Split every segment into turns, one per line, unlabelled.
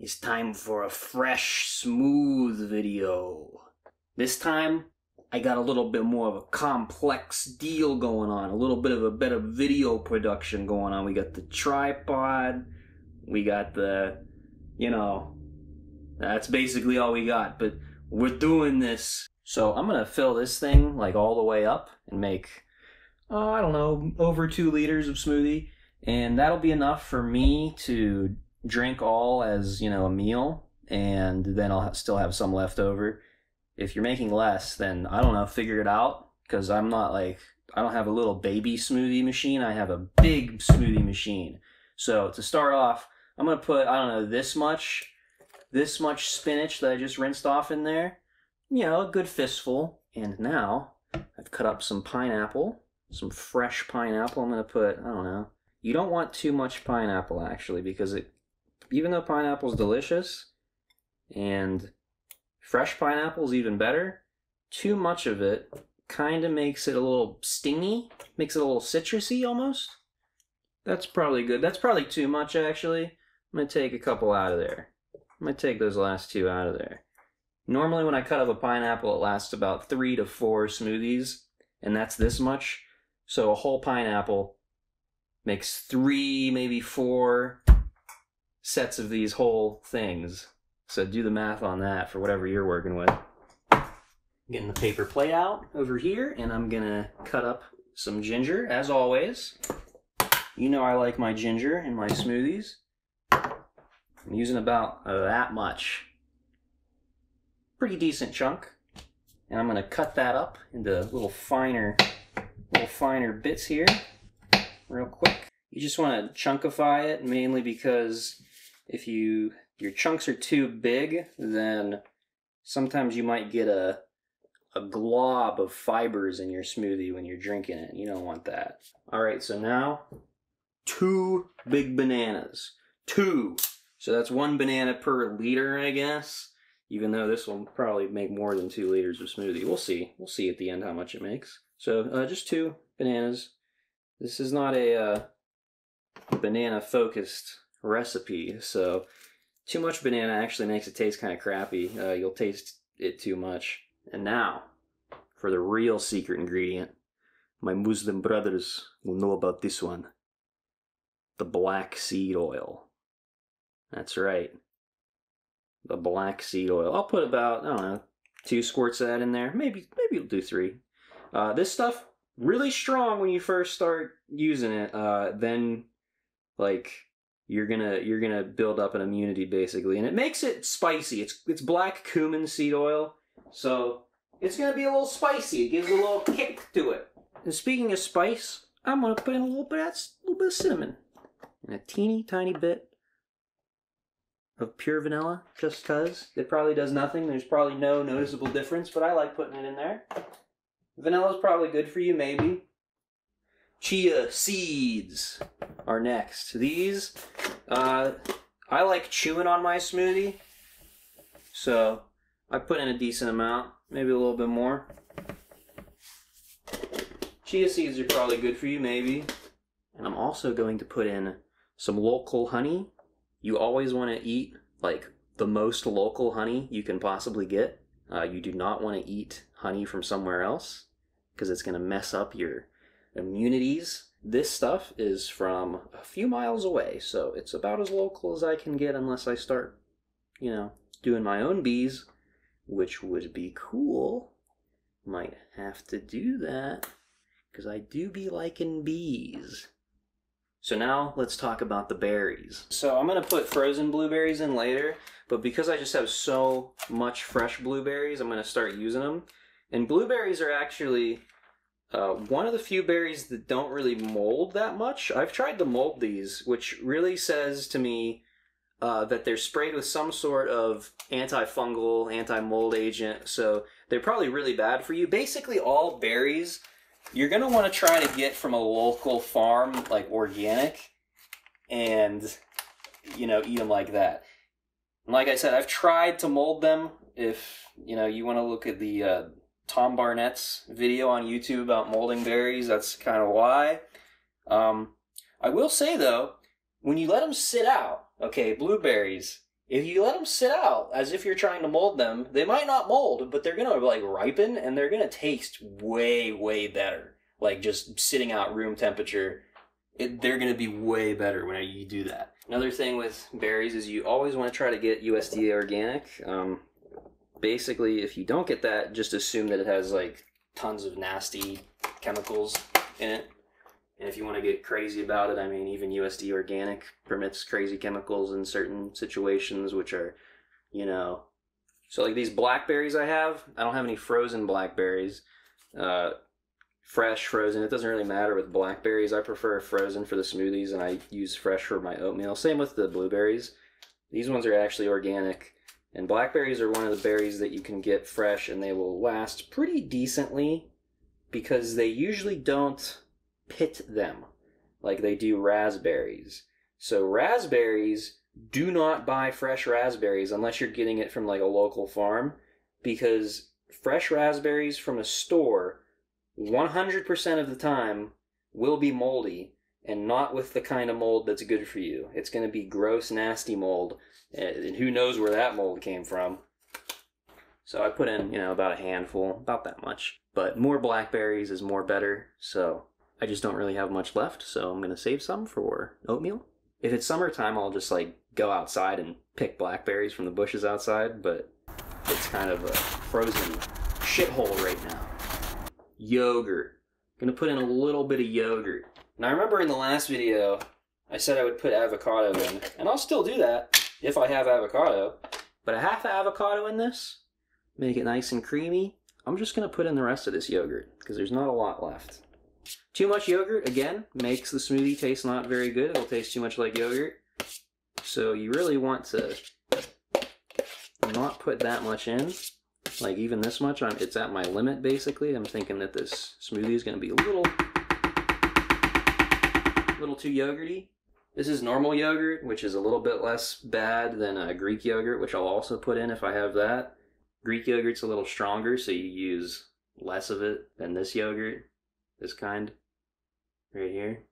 It's time for a fresh, smooth video. This time, I got a little bit more of a complex deal going on, a little bit of a better video production going on. We got the tripod, we got the, that's basically all we got, but we're doing this. So I'm gonna fill this thing like all the way up and make, I don't know, over 2 liters of smoothie. And that'll be enough for me to drink all as, a meal, and then I'll still have some left over. If you're making less, then I don't know, figure it out, because I'm not like, I don't have a little baby smoothie machine, I have a big smoothie machine. So to start off, I'm gonna put, I don't know, this much spinach that I just rinsed off in there, a good fistful. And now I've cut up some pineapple, some fresh pineapple. I'm gonna put, I don't know, you don't want too much pineapple actually, because even though pineapple is delicious and fresh pineapple is even better, too much of it kind of makes it a little stingy, makes it a little citrusy almost. That's probably good. That's probably too much actually. I'm going to take a couple out of there. I'm going to take those last 2 out of there. Normally when I cut up a pineapple, it lasts about 3 to 4 smoothies, and that's this much. So a whole pineapple makes 3, maybe 4 sets of these whole things. So do the math on that for whatever you're working with. Getting the paper plate out over here, and I'm gonna cut up some ginger, as always. You know I like my ginger in my smoothies. I'm using about that much. Pretty decent chunk. And I'm gonna cut that up into little finer bits here, real quick. You just want to chunkify it, mainly because if your chunks are too big, then sometimes you might get a glob of fibers in your smoothie when you're drinking it. You don't want that. Alright, so now 2 big bananas. 2! So that's 1 banana per liter, I guess. Even though this will probably make more than 2 liters of smoothie. We'll see. We'll see at the end how much it makes. So just 2 bananas. This is not a banana-focused recipe, so too much banana actually makes it taste kind of crappy. You'll taste it too much. And now, for the real secret ingredient, my Muslim brothers will know about this one. The black seed oil. That's right. The black seed oil. I'll put about, I don't know, 2 squirts of that in there. Maybe you'll do 3. This stuff, really strong when you first start using it. Then, like, you're gonna build up an immunity basically, and it makes it spicy. It's black cumin seed oil, so it's gonna be a little spicy. It gives a little kick to it. And speaking of spice, I'm gonna put in a little bit of cinnamon and a teeny tiny bit of pure vanilla, just cause it probably does nothing. There's probably no noticeable difference, but I like putting it in there. Vanilla's probably good for you, maybe. Chia seeds are next. These, I like chewing on my smoothie, so I put in a decent amount, maybe a little bit more. Chia seeds are probably good for you, maybe. And I'm also going to put in some local honey. You always want to eat like the most local honey you can possibly get. You do not want to eat honey from somewhere else, because it's going to mess up your immunities. This stuff is from a few miles away, so it's about as local as I can get unless I start, doing my own bees, which would be cool. Might have to do that, because I do be liking bees. So now let's talk about the berries. So I'm going to put frozen blueberries in later, but because I just have so much fresh blueberries, I'm going to start using them. And blueberries are actually one of the few berries that don't really mold that much. I've tried to mold these, which really says to me that they're sprayed with some sort of antifungal, anti-mold agent, so they're probably really bad for you. Basically all berries you're going to want to try to get from a local farm, like organic, and, eat them like that. And like I said, I've tried to mold them. If, you want to look at the Tom Barnett's video on YouTube about molding berries, that's kind of why. I will say, though, when you let them sit out, okay, blueberries, if you let them sit out as if you're trying to mold them, they might not mold, but they're gonna like ripen and they're gonna taste way, way better. Like just sitting out room temperature, they're gonna be way better when you do that. Another thing with berries is you always want to try to get USDA organic. Basically, if you don't get that, just assume that it has like tons of nasty chemicals in it. And if you want to get crazy about it, I mean, even USD Organic permits crazy chemicals in certain situations, which are, you know... So like these blackberries I don't have any frozen blackberries. Fresh, frozen, it doesn't really matter with blackberries. I prefer frozen for the smoothies, and I use fresh for my oatmeal. Same with the blueberries. These ones are actually organic. And blackberries are one of the berries that you can get fresh, and they will last pretty decently because they usually don't pit them like they do raspberries. So raspberries, do not buy fresh raspberries unless you're getting it from like a local farm, because fresh raspberries from a store 100% of the time will be moldy, and not with the kind of mold that's good for you. It's going to be gross, nasty mold, and who knows where that mold came from. So I put in, you know, about a handful, about that much. But more blackberries is more better, so I just don't really have much left, so I'm going to save some for oatmeal. If it's summertime, I'll just like go outside and pick blackberries from the bushes outside, but it's kind of a frozen shithole right now. Yogurt. I'm going to put in a little bit of yogurt. Now I remember in the last video, I said I would put avocado in, and I'll still do that if I have avocado, but a half avocado in this, make it nice and creamy. I'm just going to put in the rest of this yogurt, because there's not a lot left. Too much yogurt, again, makes the smoothie taste not very good. It'll taste too much like yogurt. So you really want to not put that much in. Like even this much, it's at my limit basically. I'm thinking that this smoothie is going to be a little too yogurty. This is normal yogurt, which is a little bit less bad than Greek yogurt, which I'll also put in if I have that. Greek yogurt's a little stronger, so you use less of it than this yogurt. This kind, right here.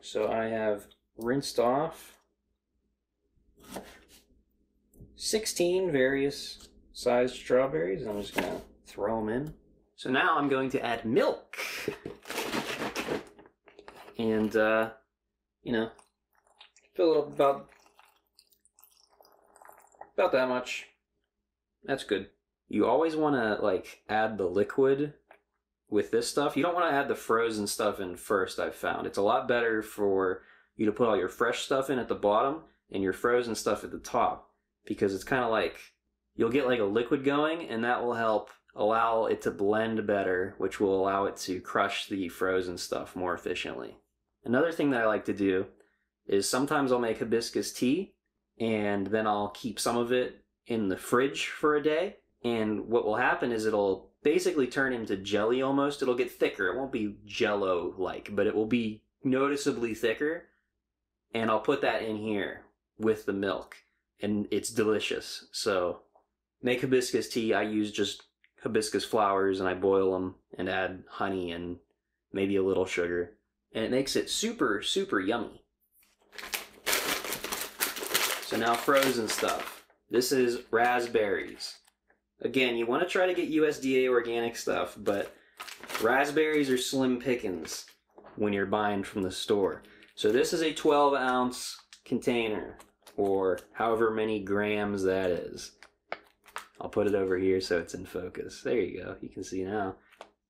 So I have rinsed off 16 various sized strawberries, and I'm just gonna throw them in. So now I'm going to add milk. And, you know, fill it up about that much. That's good. You always want to, like, add the liquid with this stuff. You don't want to add the frozen stuff in first, I've found. It's a lot better for you to put all your fresh stuff in at the bottom and your frozen stuff at the top, because it's kind of like, you'll get like a liquid going, and that will help allow it to blend better, which will allow it to crush the frozen stuff more efficiently. Another thing that I like to do is sometimes I'll make hibiscus tea, and then I'll keep some of it in the fridge for a day, and what will happen is it'll basically turn into jelly almost. It'll get thicker. It won't be jello-like, but it will be noticeably thicker, and I'll put that in here with the milk, and it's delicious. So make hibiscus tea. I use just hibiscus flowers, and I boil them and add honey and maybe a little sugar, and it makes it super, super yummy. So now frozen stuff. This is raspberries. Again, you want to try to get USDA organic stuff, but raspberries are slim pickings when you're buying from the store. So this is a 12-ounce container, or however many grams that is. I'll put it over here so it's in focus. There you go. You can see now.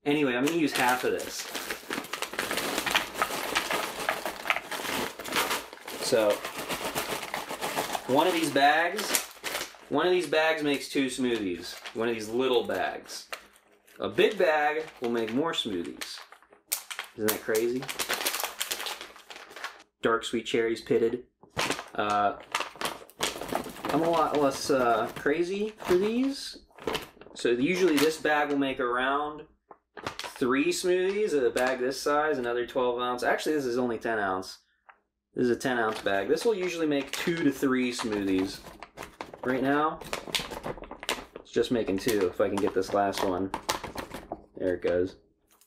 Anyway, I'm going to use half of this. So, one of these bags makes 2 smoothies. One of these little bags. A big bag will make more smoothies. Isn't that crazy? Dark sweet cherries pitted. I'm a lot less crazy for these. So usually this bag will make around 3 smoothies. A bag this size, another 12 ounce. Actually, this is only 10 ounce. This is a 10 ounce bag. This will usually make 2 to 3 smoothies. Right now, it's just making 2 if I can get this last one. There it goes.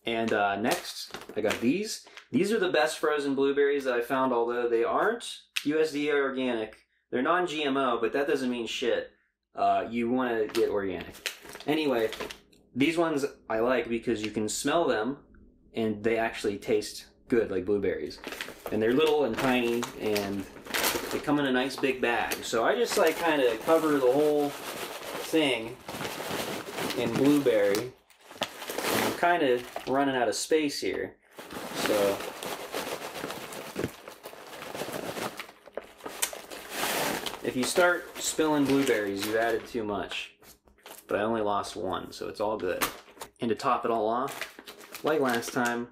And next, I got these. These are the best frozen blueberries that I found, although they aren't USDA organic. They're non-GMO, but that doesn't mean shit. You want to get organic. Anyway, these ones I like because you can smell them and they actually taste good, like blueberries. And they're little and tiny and they come in a nice big bag. So I just like kind of cover the whole thing in blueberry. And I'm kind of running out of space here. So if you start spilling blueberries, you've added too much. But I only lost one, so it's all good. And to top it all off, like last time,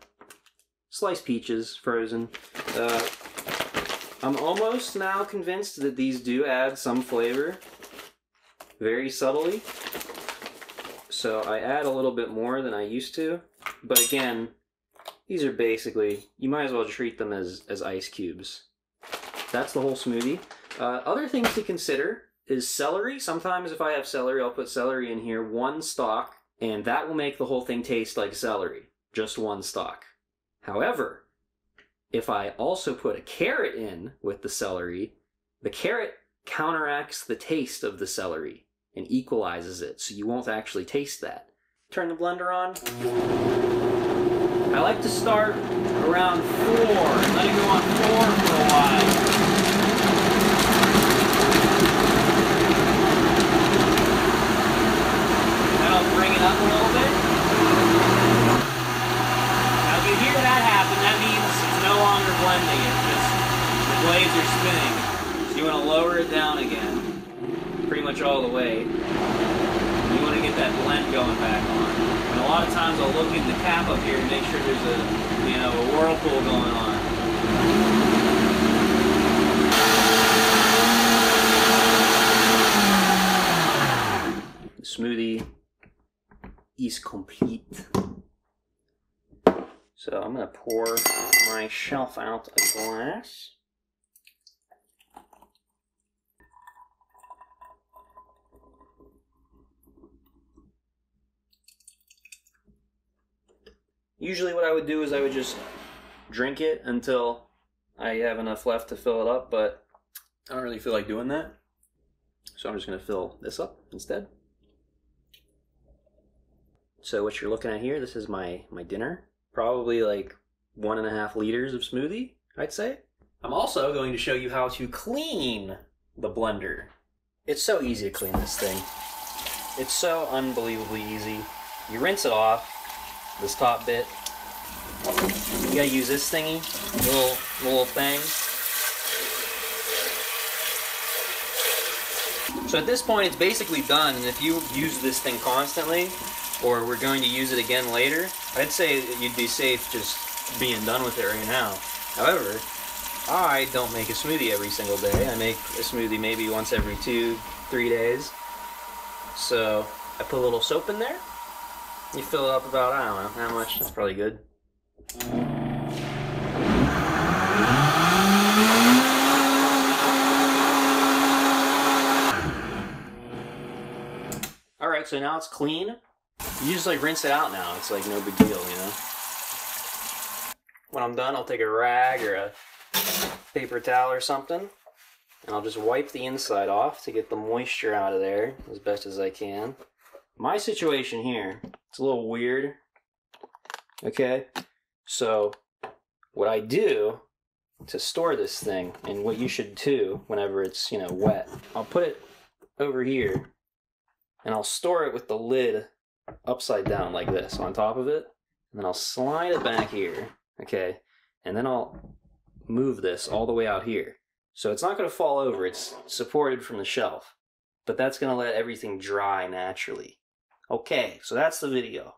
sliced peaches, frozen. I'm almost now convinced that these do add some flavor, very subtly. So I add a little bit more than I used to. But again, these are basically, you might as well treat them as ice cubes. That's the whole smoothie. Other things to consider is celery. Sometimes if I have celery, I'll put celery in here, one stalk, and that will make the whole thing taste like celery. Just one stalk. However, if I also put a carrot in with the celery, the carrot counteracts the taste of the celery and equalizes it, so you won't actually taste that. Turn the blender on. I like to start around 4 and let it go on 4 for a while. Then I'll bring it up a little bit. Now if you hear that happen, that means it's no longer blending, it's just the blades are spinning. So you want to lower it down again, pretty much all the way. You want to get that blend going back on. And a lot of times I'll look in the cap up here and make sure there's a whirlpool going on. The smoothie is complete. So I'm going to pour myself out a glass. Usually what I would do is I would just drink it until I have enough left to fill it up, but I don't really feel like doing that. So I'm just going to fill this up instead. So what you're looking at here, this is my dinner. Probably like 1.5 liters of smoothie, I'd say. I'm also going to show you how to clean the blender. It's so easy to clean this thing. It's so unbelievably easy. You rinse it off, this top bit. You gotta use this thingy, little thing. So at this point, it's basically done, and if you use this thing constantly, or we're going to use it again later, I'd say you'd be safe just being done with it right now. However, I don't make a smoothie every single day. I make a smoothie maybe once every 2-3 days. So I put a little soap in there. You fill it up about, I don't know how much, that's probably good. Alright, so now it's clean. You just like rinse it out now, it's like no big deal, you know? When I'm done, I'll take a rag or a paper towel or something, and I'll just wipe the inside off to get the moisture out of there as best as I can. My situation here, it's a little weird, okay? So what I do to store this thing, and what you should too whenever it's, wet, I'll put it over here, and I'll store it with the lid upside down like this on top of it, and then I'll slide it back here, okay? And then I'll move this all the way out here. So it's not going to fall over, it's supported from the shelf, but that's going to let everything dry naturally. Okay, so that's the video.